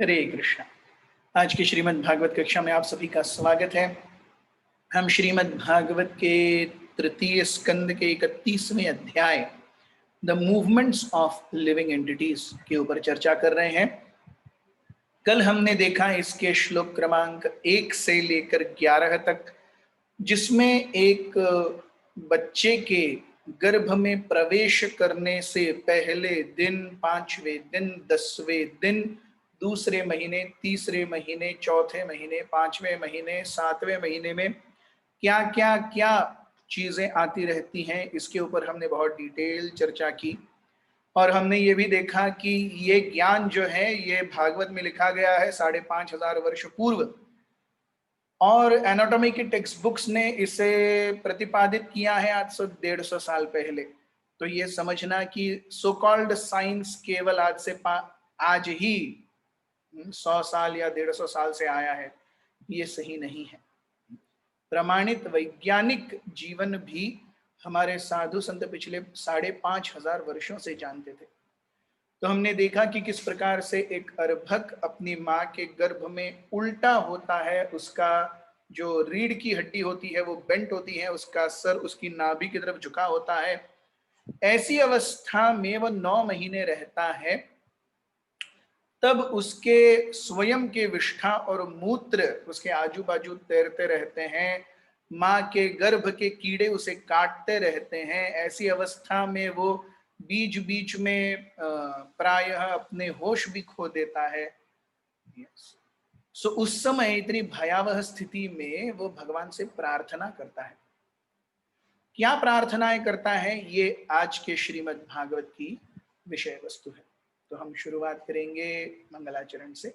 हरे कृष्णा। आज की श्रीमद् भागवत कक्षा में आप सभी का स्वागत है। हम श्रीमद् भागवत के तृतीय स्कंद के 31वें अध्याय the movements of living entities के ऊपर चर्चा कर रहे हैं। कल हमने देखा इसके श्लोक क्रमांक 1 से लेकर 11 तक, जिसमें एक बच्चे के गर्भ में प्रवेश करने से पहले दिन, 5वें दिन, 10वें दिन, दूसरे महीने, तीसरे महीने, चौथे महीने, 5वें महीने, 7वें महीने में क्या क्या क्या चीजें आती रहती हैं, इसके ऊपर हमने बहुत डिटेल चर्चा की। और हमने ये भी देखा कि ये ज्ञान जो है ये भागवत में लिखा गया है 5,500 वर्ष पूर्व, और एनाटॉमी की टेक्स्ट बुक्स ने इसे प्रतिपादित किया है आज से 150 साल पहले। तो ये समझना कि सो कॉल्ड साइंस केवल आज ही 100 साल या 150 साल से आया है, ये सही नहीं है। प्रमाणित वैज्ञानिक जीवन भी हमारे साधु संत पिछले 5,500 वर्षों से जानते थे। तो हमने देखा कि किस प्रकार से एक अर्भक अपनी माँ के गर्भ में उल्टा होता है, उसका जो रीढ़ की हड्डी होती है वो बेंट होती है, उसका सर उसकी नाभि की तरफ झुका होता है। ऐसी अवस्था में वो 9 महीने रहता है। तब उसके स्वयं के विष्ठा और मूत्र उसके आजू बाजू तैरते रहते हैं, माँ के गर्भ के कीड़े उसे काटते रहते हैं। ऐसी अवस्था में वो बीच बीच में प्रायः अपने होश भी खो देता है। सो उस समय इतनी भयावह स्थिति में वो भगवान से प्रार्थना करता है। क्या प्रार्थनाएं करता है, ये आज के श्रीमद् भागवत की विषय वस्तु है। तो हम शुरुआत करेंगे मंगलाचरण से।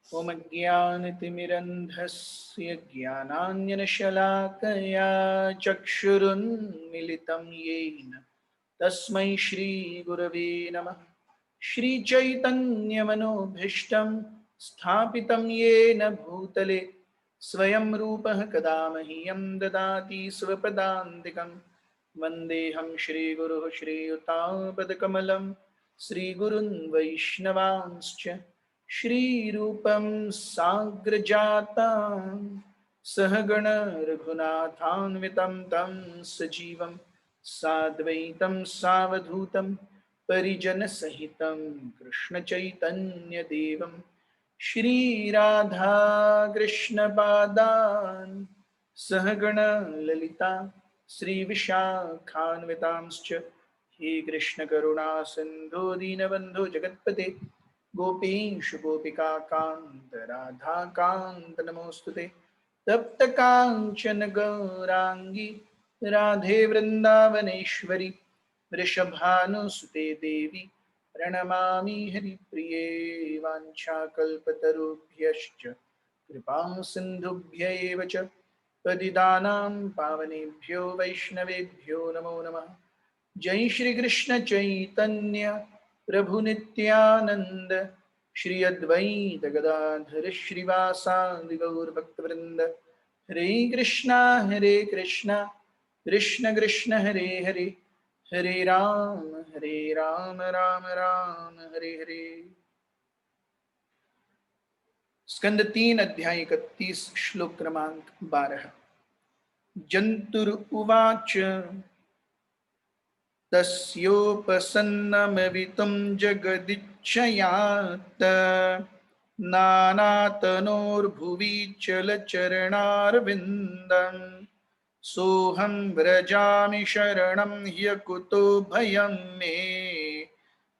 ओम ज्ञानतिमिरन्धस्य ज्ञानाञ्जनशलाकया चक्षुरुन्मिलितं येन तस्मै श्रीगुरवे नमः। श्रीचैतन्यमनोभीष्टं स्थापितं येन भूतले स्वयं रूपः कदा मह्यं ददाति स्वपदान्तिकं। वन्देऽहं श्रीगुरुः श्रीयुतापदकमलं श्रीगुरुन् वैष्णवांश्च श्रीरूपं साग्रजातं सहगण रघुनाथान्वितं तं सजीवं साद्वैतं सावधूतं परिजनसहितं कृष्णचैतन्यदेवं श्रीराधाकृष्णपादान् सहगण ललिता श्रीविशाखान्वितांश्च। हे कृष्ण करुणा सिन्धो दीनबन्धो जगत्पते गोपीश गोपिका कांत राधा कांत नमोस्तुते। तप्त कांचन गौरांगी राधे वृंदावनेश्वरी वृषभानुसुते देवी प्रणमामि हरिप्रिये। वाञ्छाकल्पतरुभ्यश्च कृपा सिन्धुभ्य एव च पतितानां पावनेभ्यो वैष्णवेभ्यो नमो नमः। जय श्री कृष्ण चैतन्य प्रभु नित्यानंद श्री अद्वैत गदाधर श्रीवासादि गौर भक्तवृंद। हरे कृष्णा कृष्ण कृष्ण हरे हरे, हरे राम राम राम हरे हरे। स्कंद 3 अध्याय 31 श्लोक क्रमांक 12। जंतुरुवाच तस्योपसन्नमवितुं जगदिच्छयात् नानातनोर्भुवि चलचरणारविन्दम्। सोऽहं व्रजामि शरणं ह्यकुतो भयं मे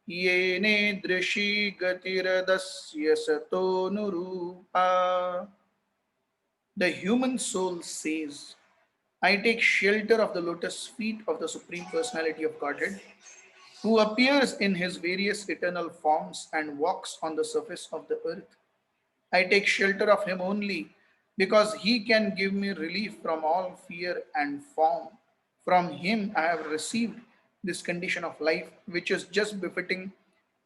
येनेदृशी गतिरदस्य सतोऽनुरूपा। The human soul says, I take shelter of the lotus feet of the Supreme Personality of Godhead, who appears in his various eternal forms and walks on the surface of the earth. I take shelter of him only because he can give me relief from all fear and form. From him I have received this condition of life, which is just befitting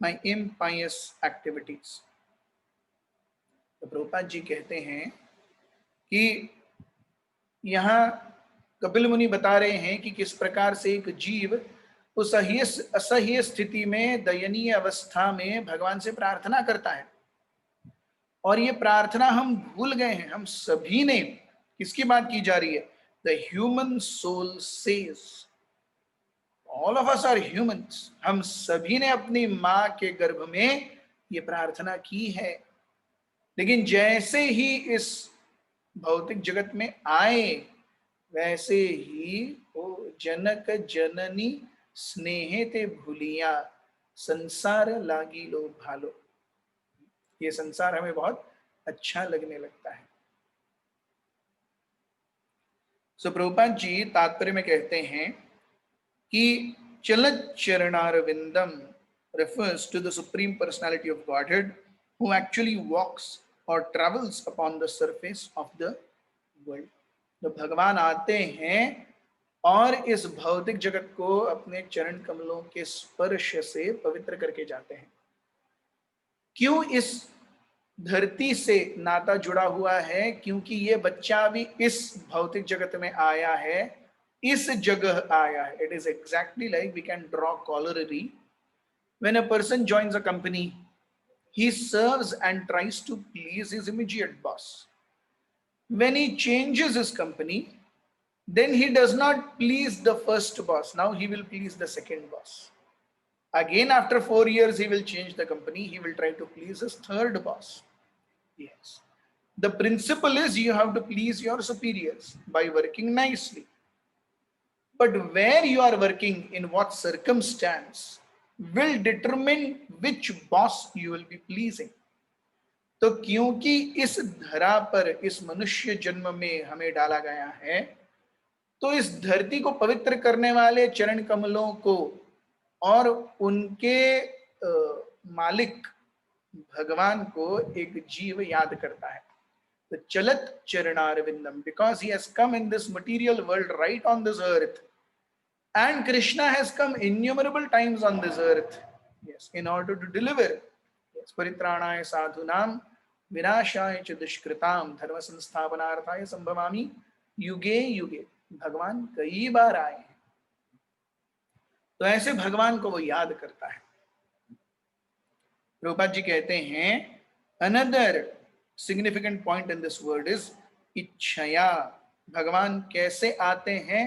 my impious activities. तो प्रभुपाद जी कहते हैं कि यहाँ कपिल मुनि बता रहे हैं कि किस प्रकार से एक जीव उस असह्य स्थिति में, दयनीय अवस्था में भगवान से प्रार्थना करता है। और ये प्रार्थना हम भूल गए हैं, हम सभी ने। किसकी बात की जा रही है? The human soul says, all of us are humans. हम सभी ने अपनी मां के गर्भ में ये प्रार्थना की है। लेकिन जैसे ही इस भौतिक जगत में आए, वैसे ही वो जनक जननी स्नेहे ते भूलिया, संसार लागी लो भालो। ये संसार हमें बहुत अच्छा लगने लगता है। सो प्रभुपाद जी तात्पर्य में कहते हैं कि चलत चरणारविंदम refers to the supreme personality of Godhead who actually walks or travels upon the surface of the world. तो भगवान आते हैं और इस भौतिक जगत को अपने चरण कमलों के स्पर्श से पवित्र करके जाते हैं। क्यों इस धरती से नाता जुड़ा हुआ है? क्योंकि ये बच्चा भी इस भौतिक जगत में आया है, इस जगह आया है। It is exactly like we can draw corollary. When a person joins a company, he serves and tries to please his immediate boss. When he changes his company, then he does not please the first boss. Now he will please the second boss. Again, after 4 years, he will change the company. He will try to please his third boss. Yes. The principle is you have to please your superiors by working nicely. But where you are working, in what circumstance, will determine which boss you will be pleasing. तो क्योंकि इस धरा पर, इस मनुष्य जन्म में हमें डाला गया है, तो इस धरती को पवित्र करने वाले चरण कमलों को और उनके मालिक भगवान को एक जीव याद करता है। The chalat charanarvindam, because he has come in this material world, right on this earth, and Krishna has come innumerable times on this earth, yes, in order to deliver, yes, paritranaya sadhunam vinashaya च दुष्कृताम धर्म संस्थापनार्थाय संभवामि युगे युगे। भगवान कई बार आए हैं, तो ऐसे भगवान को वो याद करता है। प्रभुपाद जी कहते हैं, another significant point in this word is इच्छया। भगवान कैसे आते हैं?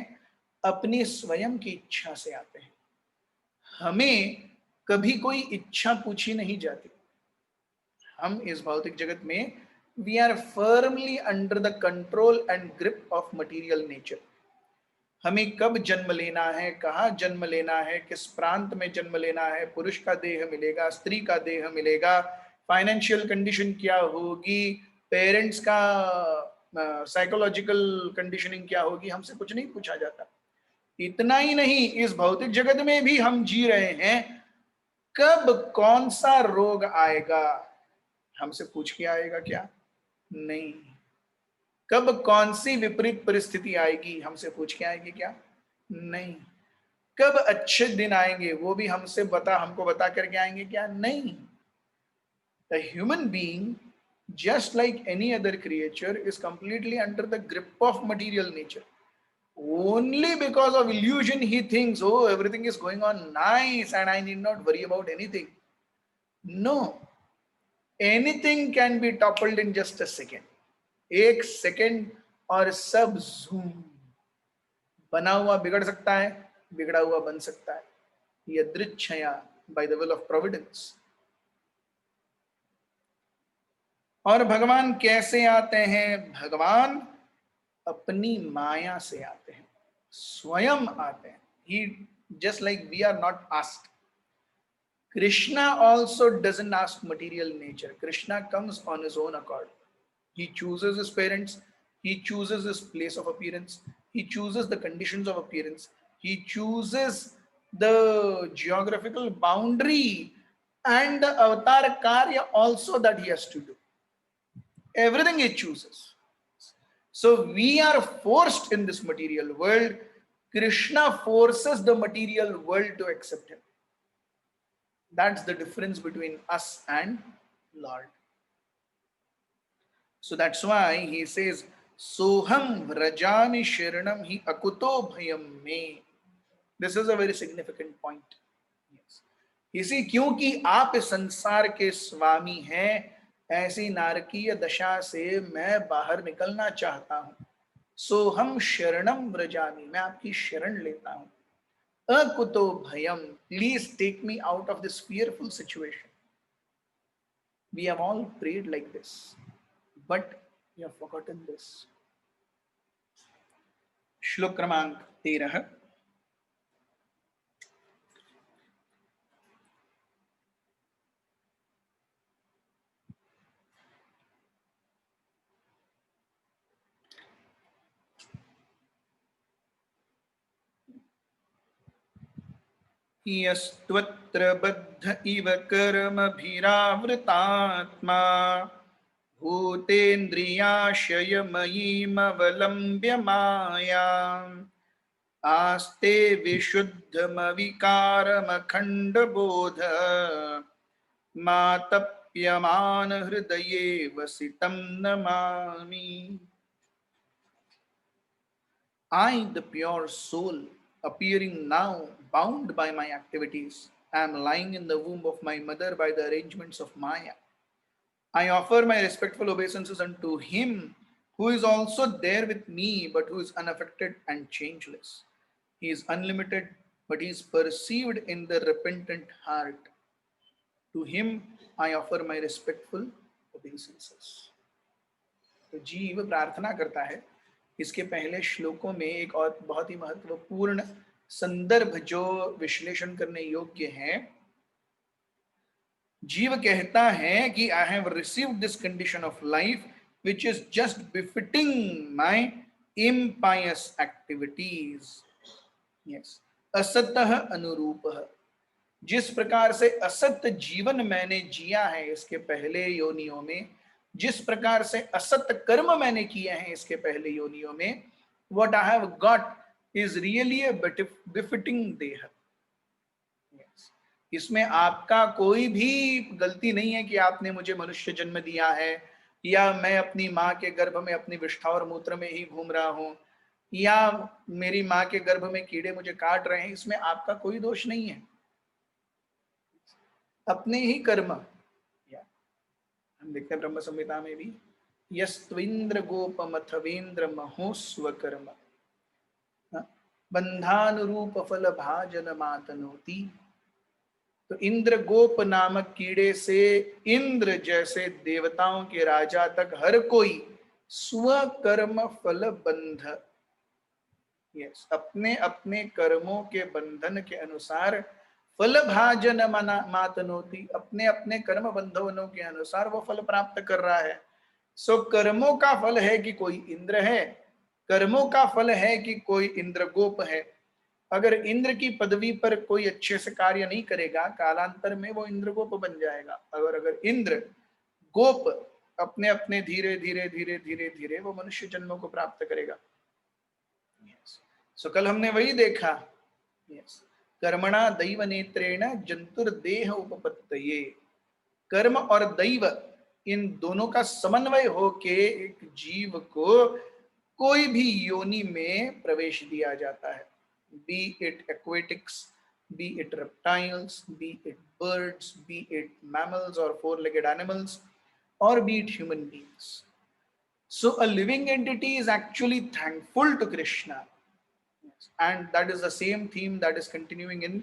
अपनी स्वयं की इच्छा से आते हैं। हमें कभी कोई इच्छा पूछी नहीं जाती। हम इस भौतिक जगत में we are firmly under the control and grip of material nature. हमें कब जन्म लेना है, कहाँ जन्म लेना है, किस प्रांत में जन्म लेना है, पुरुष का देह मिलेगा, स्त्री का देह मिलेगा, फाइनेंशियल कंडीशन क्या होगी, पेरेंट्स का साइकोलॉजिकल कंडीशनिंग क्या होगी, हमसे कुछ नहीं पूछा जाता। इतना ही नहीं, इस भौतिक जगत में भी हम जी रहे हैं, कब कौन सा रोग आएगा हमसे पूछ के आएगा क्या? नहीं। कब कौन सी विपरीत परिस्थिति आएगी हमसे पूछ के आएगी क्या? नहीं। कब अच्छे दिन आएंगे वो भी हमको बता करके आएंगे क्या? नहीं। A human being, just like any other creature, is completely under the grip of material nature. Only because of illusion he thinks, oh, everything is going on nice and I need not worry about anything. No. Anything can be toppled in just a second. एक second और सब झूम। बना हुआ बिगड़ सकता है, बिगड़ा हुआ बन सकता है, यदृच्छया, by the will of providence. और भगवान कैसे आते हैं? भगवान अपनी माया से आते हैं, स्वयं आते हैं। He, just like we are not asked. Krishna also doesn't ask material nature. Krishna comes on his own accord. He chooses his parents, he chooses his place of appearance, he chooses the conditions of appearance, he chooses the geographical boundary and the avatar karya also that he has to do. Everything he chooses. So we are forced in this material world. Krishna forces the material world to accept him. That's the difference between us and Lord. So that's why he says, Soham vrajami sharanam hi akuto bhayam me. This is a very significant point. इसी क्योंकि आप इस संसार के स्वामी हैं, ऐसी नारकीय दशा से मैं बाहर निकलना चाहता हूं। सो हम शरणम व्रजामि, मैं आपकी शरण लेता हूं। अकुतो भयम, please take me out of this fearful situation. We have all prayed like this, but we have forgotten this. श्लोक क्रमांक 13। यस्त्वत्र बद्ध इव कर्मभिरावृतात्मा भूतेन्द्रियाशयमयीमवलम्ब्य मायाम् आस्ते विशुद्धमविकारमखण्डबोध मातप्यमान हृदये वसितं Namami. I, the pure soul, appearing now bound by my activities, am lying in the womb of my mother by the arrangements of Maya. I offer my respectful obeisances unto him who is also there with me, but who is unaffected and changeless. He is unlimited, but he is perceived in the repentant heart. To him I offer my respectful obeisances. तो जीव प्रार्थना करता है। इसके पहले श्लोकों में एक और बहुत ही महत्वपूर्ण संदर्भ जो विश्लेषण करने योग्य है। जीव कहता है कि I have received this condition of life which is just befitting my impious activities. Yes, असतः अनुरूपः, जिस प्रकार से असत जीवन मैंने जिया है इसके पहले योनियों में, जिस प्रकार से असत कर्म मैंने किए हैं इसके पहले योनियों में, what I have got is really a befitting देह। इसमें आपका कोई भी गलती नहीं है कि आपने मुझे मनुष्य जन्म दिया है, या मैं अपनी माँ के गर्भ में अपनी विष्ठा और मूत्र में ही घूम रहा हूं, या मेरी माँ के गर्भ में कीड़े मुझे काट रहे हैं। इसमें आपका कोई दोष नहीं है, अपने ही कर्म। हम देखते हैं ब्रह्म संहिता में भी, यस्त्विंद्र गोपमथवेंद्र महोस्व कर्म बंधानुरूप फल भाजन मातनोति। तो इंद्र गोप नामक कीड़े से इंद्र जैसे देवताओं के राजा तक हर कोई स्वकर्म फल बंध, यस, अपने अपने कर्मों के बंधन के अनुसार फल भाजन मातनोति, अपने अपने कर्म बंधनों के अनुसार वो फल प्राप्त कर रहा है। सो कर्मों का फल है कि कोई इंद्र है, कर्मों का फल है कि कोई इंद्र गोप है। अगर इंद्र की पदवी पर कोई अच्छे से कार्य नहीं करेगा, कालांतर में वो इंद्र गोप बन जाएगा। अगर इंद्र गोप अपने अपने धीरे धीरे धीरे धीरे धीरे वो मनुष्य जन्मों को प्राप्त करेगा। सो कल हमने वही देखा, कर्मणा दैव नेत्रेण जंतुर्देह उपपत्तये। कर्म और दैव, इन दोनों का समन्वय होके एक जीव को कोई भी योनि में प्रवेश दिया जाता है। Be it aquatics, be it reptiles, be it birds, be it mammals और फोर लेगेड एनिमल्स, और be it human beings. So a living entity is actually thankful to Krishna, and that is the same theme that is continuing in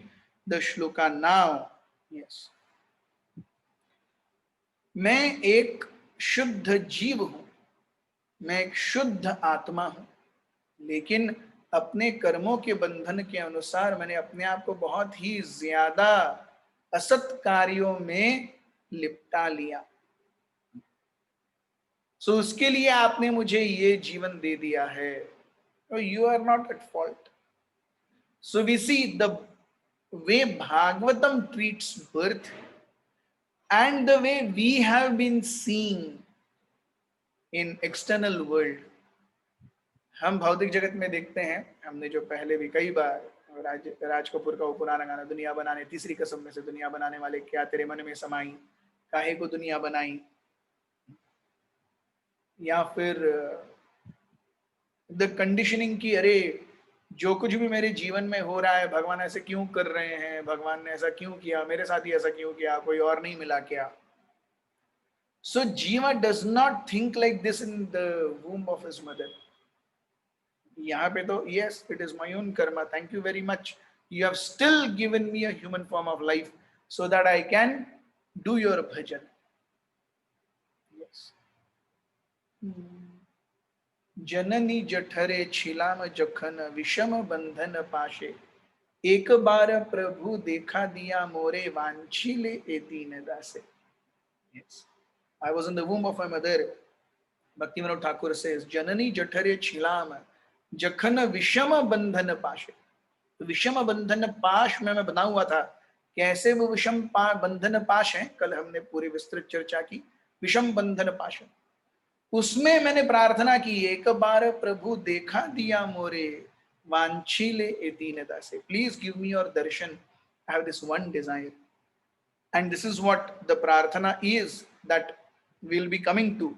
the shloka now. Yes, मैं एक शुद्ध जीव हूं, मैं एक शुद्ध आत्मा हूं, लेकिन अपने कर्मों के बंधन के अनुसार मैंने अपने आप को बहुत ही ज्यादा असत कार्यों में लिपटा लिया। सो उसके लिए आपने मुझे ये जीवन दे दिया है। You are not at fault. So we see the way Bhagavatam treats birth and the way we have been seeing in external world. हम भौतिक जगत में देखते हैं, हमने जो पहले भी कई बार राज कपूर का वो पुराना गाना, दुनिया बनाने तीसरी कसम में से दुनिया बनाने वाले क्या तेरे मन में समाई, काहे को दुनिया बनाई, या फिर द कंडीशनिंग की अरे जो कुछ भी मेरे जीवन में हो रहा है, भगवान ऐसे क्यों कर रहे हैं, भगवान ने ऐसा क्यों किया, मेरे साथ ही ऐसा क्यों किया, कोई और नहीं मिला क्या? So Jiva does not think like this in the womb of his mother. यहाँ पे तो yes, it is my own karma. Thank you very much. You have still given me a human form of life so that I can do your bhajan. Yes. जननी जठरे छिलाम जखन विषम बंधन पाशे एक बार प्रभु देखा दिया मोरे वांछिले ए दीन दासे. Yes. I was in the womb of my mother. Bhakti Vinod Thakur says, Janani Jathare Chilam Jakhana Vishama Bandhana Pashe. विषम बंधन पाश में मैं बना हुआ था. कैसे वो विषम बंधन पाश है, कल हमने पूरी विस्तृत चर्चा की. विषम बंधन पाश, उसमें मैंने प्रार्थना की, एक बार प्रभु देखा दिया मोरे वांछिले ए दीन दासे. Please give me your Darshan. I have this one Dzire. And this is what the prarthana is that we'll be coming to.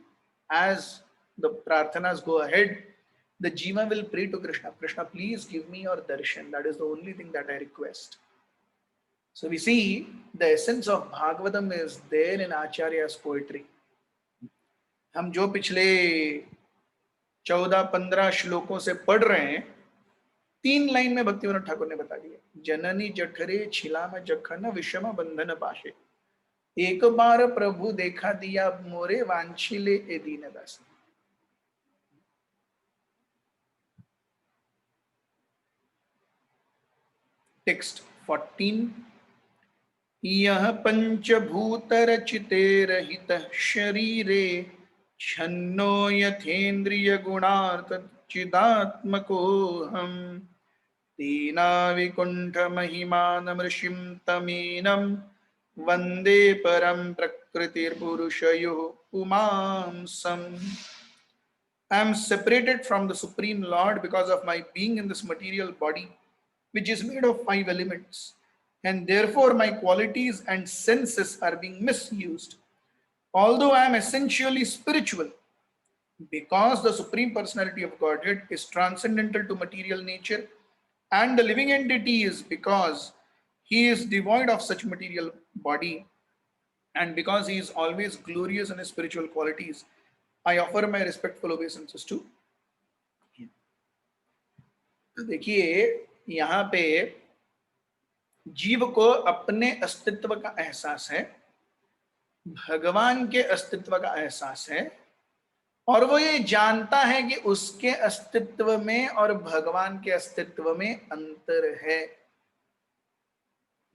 As the prarthanas go ahead, the Jiva will pray to Krishna. Krishna, please give me your darshan. That is the only thing that I request. So we see the essence of Bhagavatam is there in Acharya's poetry. हम जो पिछले 14-15 श्लोकों से पढ़ रहे हैं, 3 line में भक्ति विनोद ठाकुर ने बता दिया. जननी जठरे छिलाम जखन विषम बंधन पाशे एक बार प्रभु देखा दिया मोरे वांछिले ए दीन दास. टेक्स्ट 14. यह पंचभूत रचिते रहित शरीरे छन्नो यथेन्द्रिय गुणार्थ चिदात्मको हम दीना विकुंठ महिमानमृषिं तमीनं वंदे परम प्रकृतिर्पुरुषयो पुमांसम. I am separated from the Supreme Lord because of my being in this material body, which is made of 5 elements, and therefore my qualities and senses are being misused. Although I am essentially spiritual, because the Supreme Personality of Godhead is transcendental to material nature, and the living entity is because he is devoid of such material body, and because he is always glorious in his spiritual qualities, I offer my respectful obeisances to him. तो देखिए यहाँ पे जीव को अपने अस्तित्व का एहसास है, भगवान के अस्तित्व का एहसास है, और वो ये जानता है कि उसके अस्तित्व में और भगवान के अस्तित्व में अंतर है.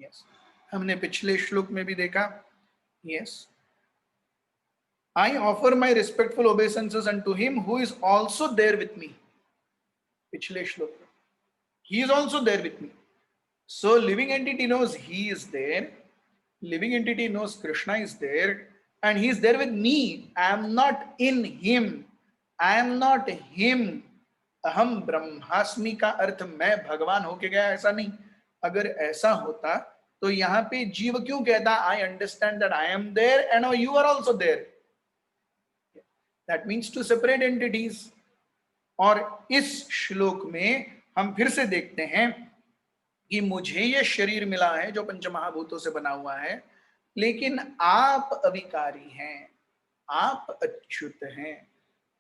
यस, हमने पिछले श्लोक में भी देखा. Yes, I offer my respectful obeisances unto him who is also there with me. पिछले श्लोक में, he is also there with me. So living entity knows he is there, living entity knows Krishna is there, and he is there with me. I am not in him, I am not him. अहम ब्रह्मास्मि का अर्थ मैं भगवान होके गया, ऐसा नहीं. अगर ऐसा होता तो यहाँ पे जीव क्यों कहता I understand that I am there and you are also there. That means two separate entities. और इस श्लोक में हम फिर से देखते हैं कि मुझे ये शरीर मिला है जो पंचमहाभूतों से बना हुआ है, लेकिन आप अविकारी हैं, आप अच्युत हैं,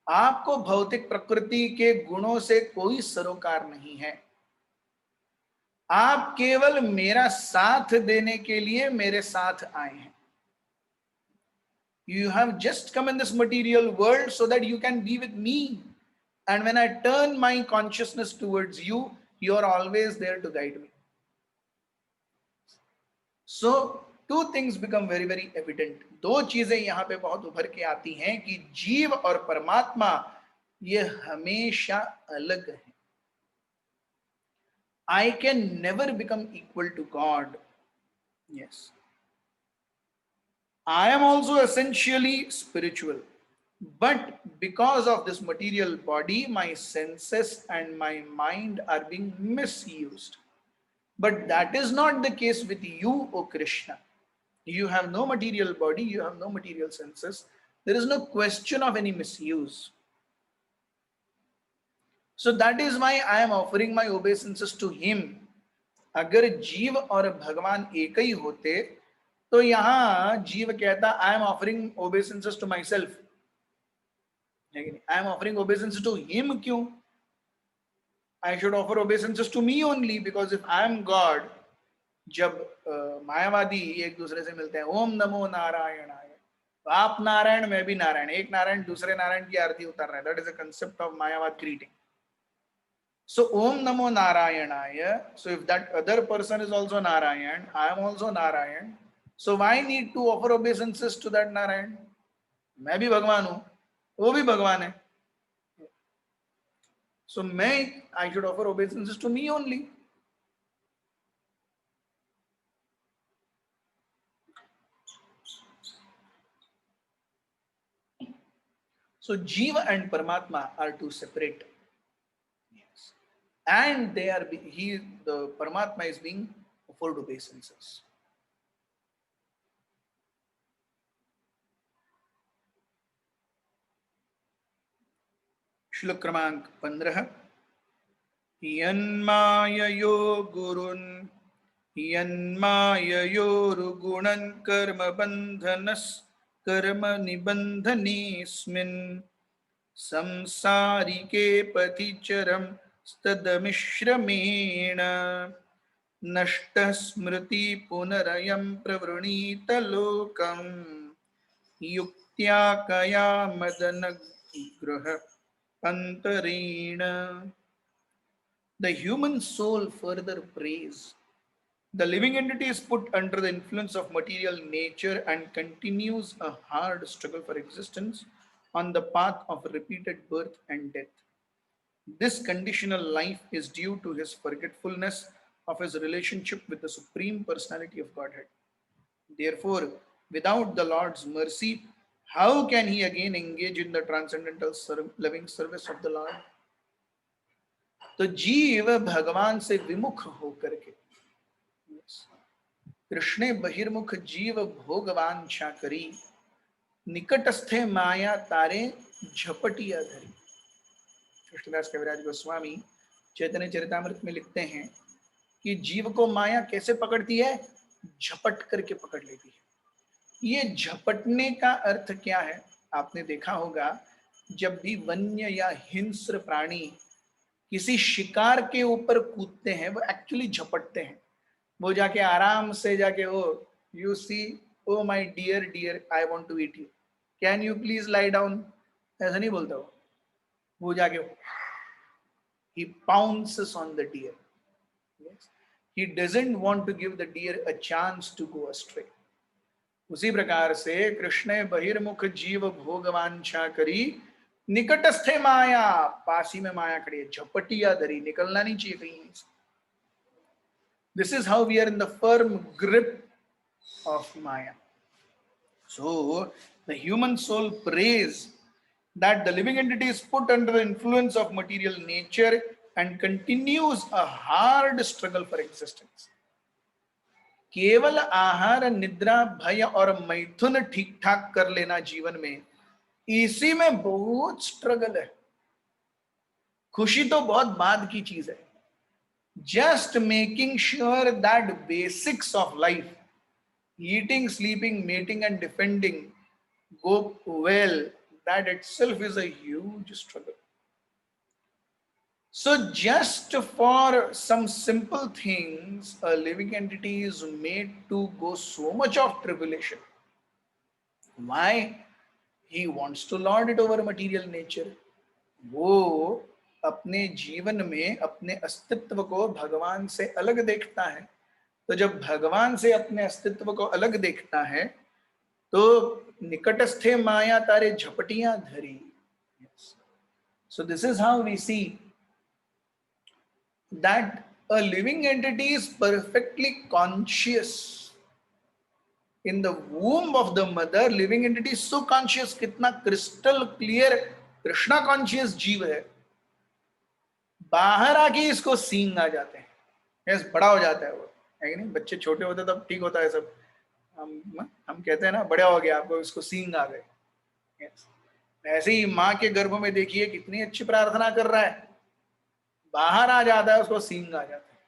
आपको भौतिक प्रकृति के गुणों से कोई सरोकार नहीं है. आप केवल मेरा साथ देने के लिए मेरे साथ आए हैं. You have just come in this material world so that you can be with me. And when I turn my consciousness towards you, you are always there to guide me. So, two things become very, very evident. दो चीजें यहाँ पे बहुत उभर के आती हैं कि जीव और परमात्मा ये हमेशा अलग हैं. I can never become equal to God. Yes. I am also essentially spiritual, but because of this material body, my senses and my mind are being misused. But that is not the case with you, O Krishna. You have no material body, you have no material senses. There is no question of any misuse. So that is why I am offering my obeisances to him. अगर जीव और भगवान एक ही होते तो यहां जीव कहता I am offering obeisances to myself, I am offering obeisances to him क्यों? I should offer obeisances to me only, because if I am God, जब मायावादी एक दूसरे से मिलते हैं, ओम नमो नारायणाय, तो आप नारायण मैं भी नारायण, एक नारायण दूसरे नारायण की आरती उतार रहे हैं, that is a concept of मायावाद greeting. So Om Namo Narayanaaya. So if that other person is also Narayan, I am also Narayan. So why need to offer obeisances to that Narayan? मैं भी भगवान हूं, वो भी भगवान है. So I should offer obeisances to me only. So Jiva and Paramatma are two separate. Yes. And they are the Paramatma is being offered obeisances. श्लोक क्रमांक 15. यन्माययो गुरुन् यन्माययोरुगुणन् कर्म बन्धनस् कर्म निबन्धनेऽस्मिन् संसारिके पथिचरं स्तदमिश्रमेण नष्टः स्मृति पुनरयं प्रवृणीत लोकम् युक्त्या कया मदनग्रह अंतरेण. The human soul further prays. The living entity is put under the influence of material nature and continues a hard struggle for existence on the path of repeated birth and death. This conditional life is due to his forgetfulness of his relationship with the Supreme Personality of Godhead. Therefore, without the Lord's mercy, how can he again engage in the transcendental loving service of the Lord? तो जीव भगवान से विमुख होकर के कृष्णे बहिर्मुख जीव भोगवांछा करी निकटस्थे माया तारे झपटिया धरी. कृष्णदास कविराज गोस्वामी चैतन्य चरितामृत में लिखते हैं कि जीव को माया कैसे पकड़ती है? झपट करके पकड़ लेती है. ये झपटने का अर्थ क्या है? आपने देखा होगा जब भी वन्य या हिंस्र प्राणी किसी शिकार के ऊपर कूदते हैं, वो एक्चुअली झपटते हैं. वो जाके आराम से जाके oh you see oh my dear dear I want to eat you, can you please lie down, ऐसा नहीं बोलता वो जाके he pounces on the deer. Yes. He doesn't want to give the deer a chance to go astray. उसी प्रकार से कृष्ण बहिर्मुख जीव भोगवांछा करी निकटस्थे माया, पासी में माया खड़ी है, झपटिया धरी, निकलना नहीं चाहिए कहीं. This is how we are in the firm grip of Maya. So the human soul prays that the living entity is put under the influence of material nature and continues a hard struggle for existence. केवल आहार निद्रा भय और मैथुन ठीक ठाक कर लेना जीवन में, इसी में बहुत स्ट्रगल है. खुशी तो बहुत बाद की चीज है. Just making sure that basics of life, eating, sleeping, mating and defending, go well, that itself is a huge struggle. So just for some simple things, a living entity is made to go so much of tribulation. Why? He wants to lord it over material nature. वो अपने जीवन में अपने अस्तित्व को भगवान से अलग देखता है. तो जब भगवान से अपने अस्तित्व को अलग देखता है तो निकटस्थे माया तारे झपटियां धरी. So this is how we see that a living entity is perfectly conscious. In the womb of the mother, living entity is so conscious. कितना crystal clear कृष्णा कॉन्शियस जीव है. बाहर आके इसको सींग आ जाते हैं. यस, बड़ा हो जाता है वो, है कि नहीं? बच्चे छोटे होते तब ठीक होता है सब. हम कहते हैं ना बड़ा हो गया, आपको इसको सींग आ गए. यस, ऐसे ही माँ के गर्भ में देखिए कितनी अच्छी प्रार्थना कर रहा है. बाहर आ जाता है उसको सींग आ जाता है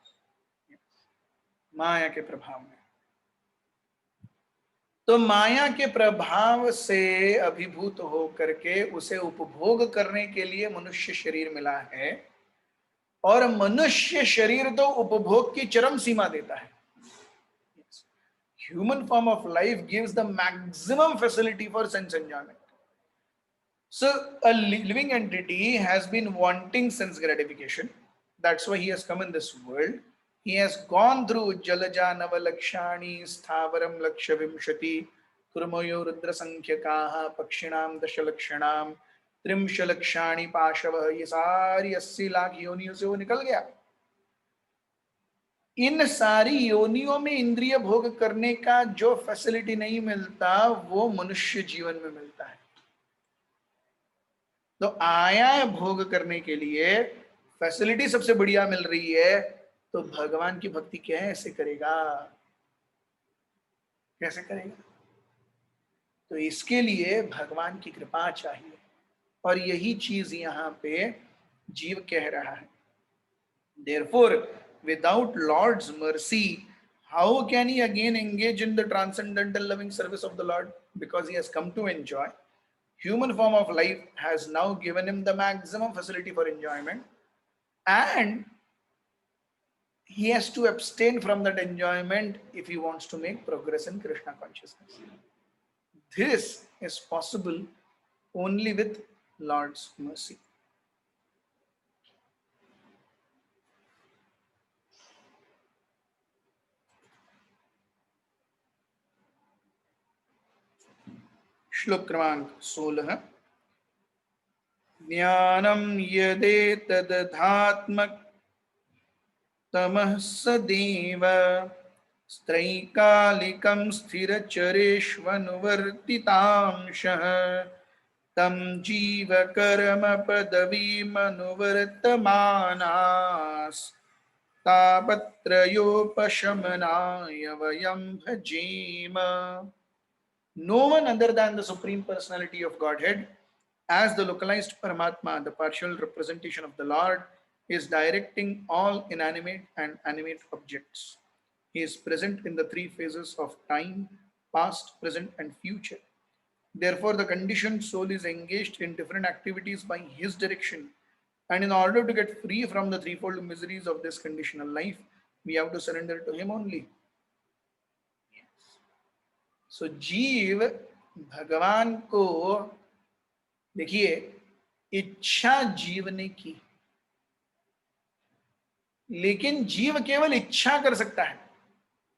माया के प्रभाव में। तो माया के प्रभाव से अभिभूत हो करके उसे उपभोग करने के लिए मनुष्य शरीर मिला है, और मनुष्य शरीर तो उपभोग की चरम सीमा देता है। Human form of life gives the maximum facility for sense enjoyment. So a living entity has been wanting sense gratification. That's why he has come in this world. He has gone through Jalaja Navalakshani, Sthavaram Lakshavimshati, Kurmayo Rudra Sankhya Pakshinam Dashalakshanam, Trimshalakshani Pashava, ये सारी 80 लाख योनियों से वो निकल गया। इन सारी योनियों में इंद्रिय भोग करने का जो फैसिलिटी नहीं मिलता वो मनुष्य जीवन में मिलता है। तो आया है भोग करने के लिए, फैसिलिटी सबसे बढ़िया मिल रही है, तो भगवान की भक्ति कैसे करेगा, कैसे करेगा? तो इसके लिए भगवान की कृपा चाहिए, और यही चीज यहां पे जीव कह रहा है। Therefore, without Lord's mercy, how can he again engage in the transcendental loving service of the Lord? Because he has come to enjoy. Human form of life has now given him the maximum facility for enjoyment, and he has to abstain from that enjoyment if he wants to make progress in Krishna consciousness. This is possible only with Lord's mercy. श्लोक क्रमांक 16। ज्ञानं यदेतदधात्मक तमः सदेव स्त्रैकालिकं स्थिरचरेष्वनुवर्तितांशः तं जीवकर्मपदवीमनुवर्तमानास्तापत्रयोपशमनाय वयं भजेम। No one other than the Supreme Personality of Godhead, as the localized Paramatma, the partial representation of the Lord, is directing all inanimate and animate objects. He is present in the three phases of time, past, present, and future. Therefore, the conditioned soul is engaged in different activities by his direction. And in order to get free from the threefold miseries of this conditional life, we have to surrender to him only. सो जीव भगवान को, देखिए, इच्छा जीव ने की, लेकिन जीव केवल इच्छा कर सकता है,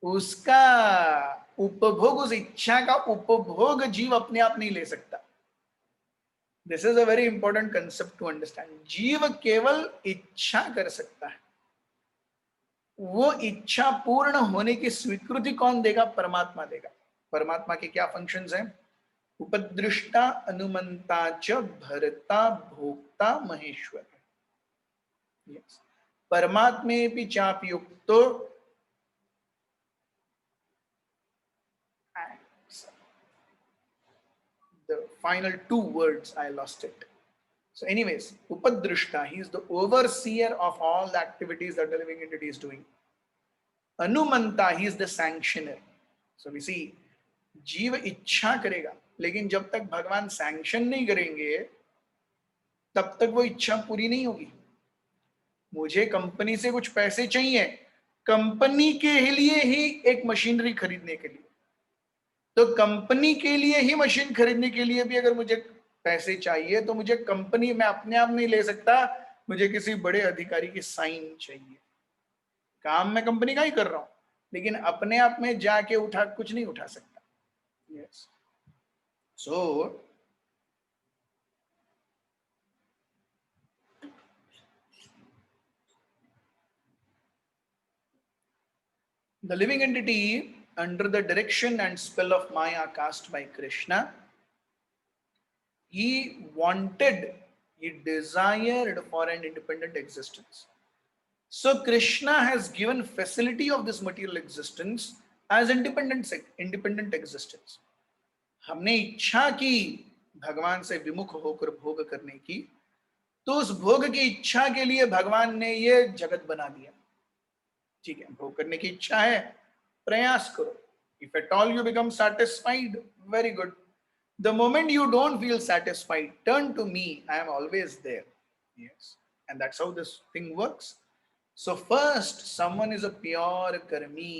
उसका उपभोग, उस इच्छा का उपभोग जीव अपने आप नहीं ले सकता। This is a very important concept to understand. जीव केवल इच्छा कर सकता है, वो इच्छा पूर्ण होने की स्वीकृति कौन देगा? परमात्मा देगा। परमात्मा के क्या फंक्शंस हैं? उपदृष्टा, अनुमंता च भरता, भोक्ता, महेश्वर। yes. परमात्मे भी चापयुक्तो the final two words I lost it. So anyways, upadrishta, he is the overseer of all the activities that the living entity is doing. Anumanta, he is the sanctioner. So we see, जीव इच्छा करेगा, लेकिन जब तक भगवान sanction नहीं करेंगे तब तक वो इच्छा पूरी नहीं होगी। मुझे कंपनी से कुछ पैसे चाहिए, कंपनी के लिए ही एक मशीनरी खरीदने के लिए, तो कंपनी के लिए ही मशीन खरीदने के लिए भी अगर मुझे पैसे चाहिए तो मुझे कंपनी में अपने आप नहीं ले सकता, मुझे किसी बड़े अधिकारी की साइन चाहिए। काम मैं कंपनी का ही कर रहा हूं, लेकिन अपने आप में जाके उठा कुछ नहीं उठा सकता। Yes. So, the living entity, under the direction and spell of Maya cast by Krishna, he desired for an independent existence. So Krishna has given facility of this material existence as independent existence. हमने इच्छा की भगवान से विमुख होकर भोग करने की, तो उस भोग की इच्छा के लिए भगवान ने ये जगत बना दिया। ठीक है, भोग करने की इच्छा है, प्रयास करो। If at all you become satisfied, very good. The moment you don't feel satisfied, turn to me, I am always there. Yes, and that's how this thing works. So first, someone is a pure karmi.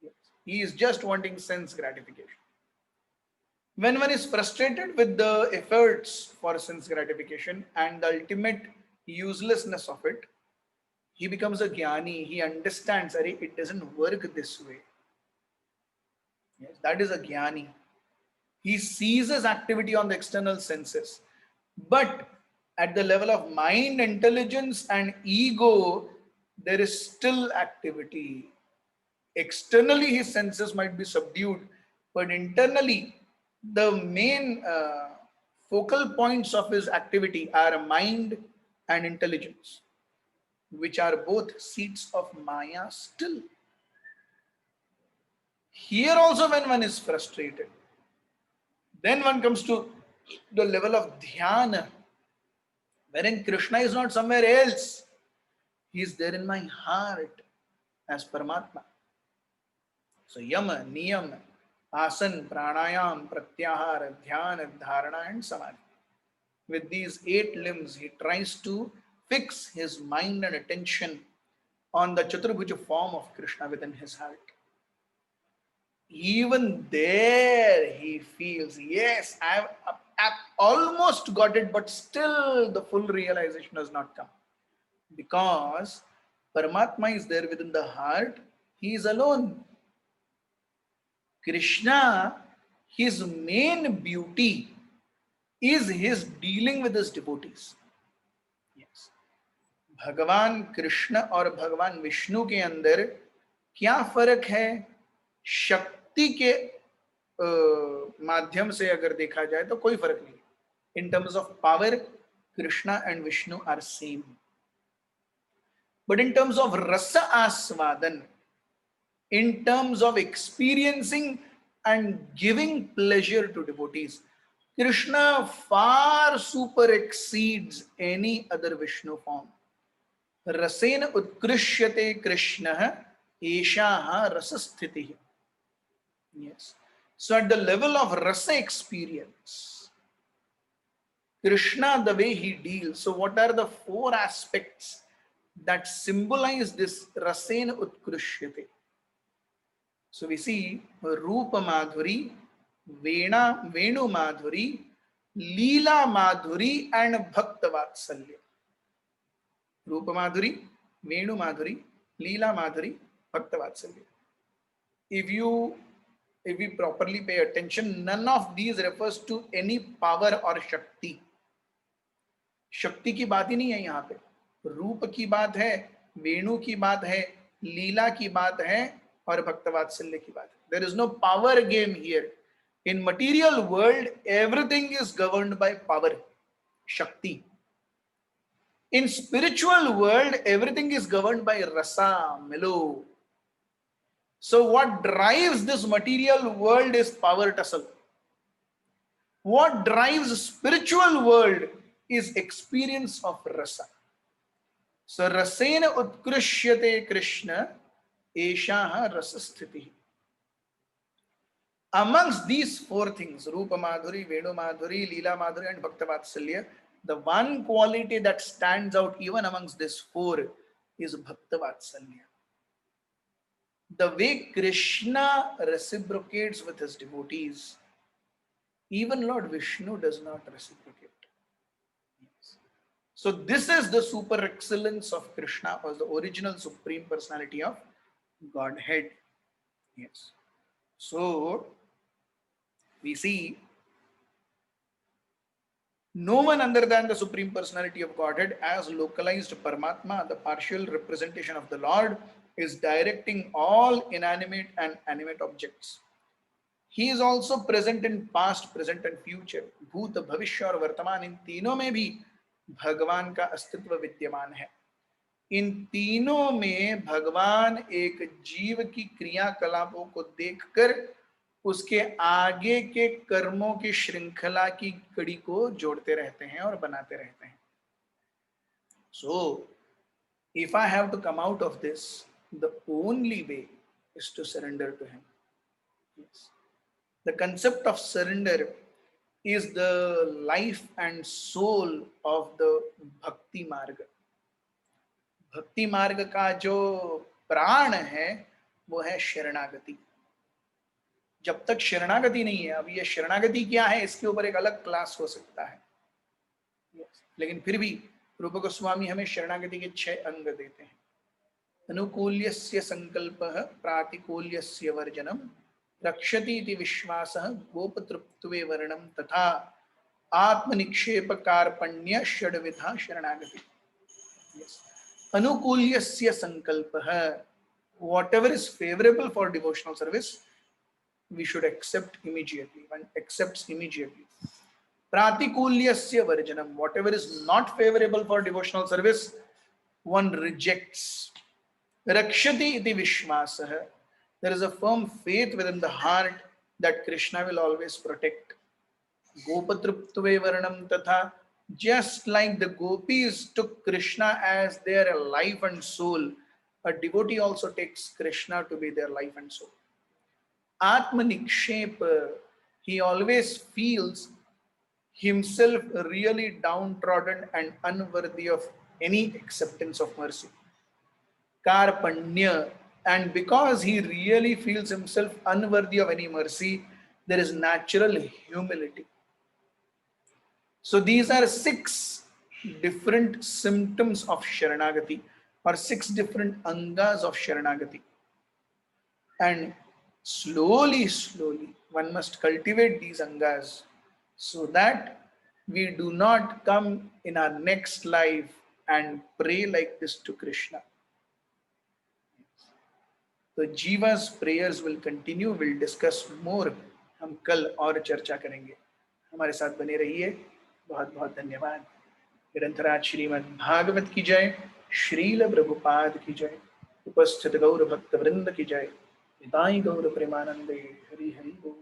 Yes. He is just wanting sense gratification. When one is frustrated with the efforts for sense gratification and the ultimate uselessness of it, he becomes a jnani. He understands that it doesn't work this way. Yes, that is a jnani. He seizes activity on the external senses. But at the level of mind, intelligence, and ego, there is still activity. Externally, his senses might be subdued, but internally, the main focal points of his activity are mind and intelligence, which are both seats of Maya still. Here also, when one is frustrated, then one comes to the level of dhyana, wherein Krishna is not somewhere else. He is there in my heart as Paramatma. So yama, niyam, asan, pranayam, pratyahara, dhyana, dharana and samadhi. With these 8 limbs, he tries to fix his mind and attention on the Chaturbhuja form of Krishna within his heart. Even there, he feels, yes, I've almost got it, but still the full realization has not come. Because Paramatma is there within the heart, he is alone. Krishna, his main beauty is his dealing with his devotees. Yes. भगवान कृष्ण और भगवान विष्णु के अंदर क्या फर्क है? शक्ति के माध्यम से अगर देखा जाए तो कोई फर्क नहीं. In terms of power, Krishna and Vishnu are same. But in terms of rasa asvadan, in terms of experiencing and giving pleasure to devotees, Krishna far super exceeds any other Vishnu form. रसेन उत्कृष्यते कृष्णः एषाः रसस्थितिः. Yes. So at the level of rasa experience, Krishna, the way he deals, so what are the 4 aspects that symbolize this rasena utkrishyate? So we see Rupa Madhuri, Venu Madhuri, Leela Madhuri and Bhakta Vatsalya. Rupa Madhuri, Venu Madhuri, Leela Madhuri, Bhakta Vatsalya. If we properly pay attention, none of these refers to any power or Shakti. शक्ति की बात ही नहीं है यहाँ पे. रूप की बात है, वेणु की बात है, लीला की बात है और भक्तवात्सल्य की बात है. There is no power game here. In material world, everything is governed by power, Shakti. In spiritual world, everything is governed by rasa, mellow. So what drives this material world is power tussle. What drives spiritual world is experience of rasa. So rasena utkrishyate Krishna eshaha rasasthiti. Amongst these 4 things, Rupa Madhuri, Venu Madhuri, Leela Madhuri and Bhakta Vatsalya, the one quality that stands out even amongst these 4 is Bhakta Vatsalya. The way Krishna reciprocates with his devotees, even Lord Vishnu does not reciprocate. Yes. So this is the super excellence of Krishna, or the original supreme personality of Godhead. Yes. So we see no one other than the supreme personality of Godhead as localized Paramatma, the partial representation of the Lord, is directing all inanimate and animate objects. He is also present in past, present and future. भूत, भविष्य और वर्तमान, इन तीनों में भी भगवान का अस्तित्व विद्यमान है. इन तीनों में भगवान एक जीव की क्रियाकलापों को देखकर उसके आगे के कर्मों की श्रृंखला की कड़ी को जोड़ते रहते हैं और बनाते रहते हैं. So if I have to come out of this, the only way is to surrender to him. Yes. The concept of surrender is the life and soul of the bhakti marg. भक्ति मार्ग का जो प्राण है वो है शरणागति. जब तक शरणागति नहीं है, अब ये शरणागति क्या है इसके ऊपर एक अलग क्लास हो सकता है. लेकिन फिर भी रूप गोस्वामी हमें शरणागति के 6 अंग देते हैं. अनुकूल्यस्य संकल्पः, प्रातिकूल्यस्य वर्जनम, रक्षति इति विश्वासः, गोपतृप्त्वे वर्णम, तथा आत्मनिक्षेप कार्पण्य षड्विधा शरणागति. अनुकूल्यस्य संकल्पः, whatever is favorable for devotional service we should accept immediately. One accepts immediately. Pratikulyasya varjanam, whatever is not favorable for devotional service one rejects. Rakshati iti vishwasah, there is a firm faith within the heart that Krishna will always protect. Gopatruptve varnam tatha, just like the gopis took Krishna as their life and soul, a devotee also takes Krishna to be their life and soul. Atmanikshep, he always feels himself really downtrodden and unworthy of any acceptance of mercy. Karpanya, and because he really feels himself unworthy of any mercy, there is natural humility. So these are 6 different symptoms of Sharanagati, or 6 different angas of Sharanagati. And slowly one must cultivate these angas so that we do not come in our next life and pray like this to Krishna. The Jiva's prayers will continue. We'll discuss more. हम कल और चर्चा करेंगे. हमारे साथ बने रहिए. बहुत बहुत धन्यवाद. ग्रंथराज श्रीमद् भागवत की जय. श्रील प्रभुपाद की जय. उपस्थित गौर भक्त वृंद की जय. निताई गौर प्रेमानंदे. हरि हरि बोल.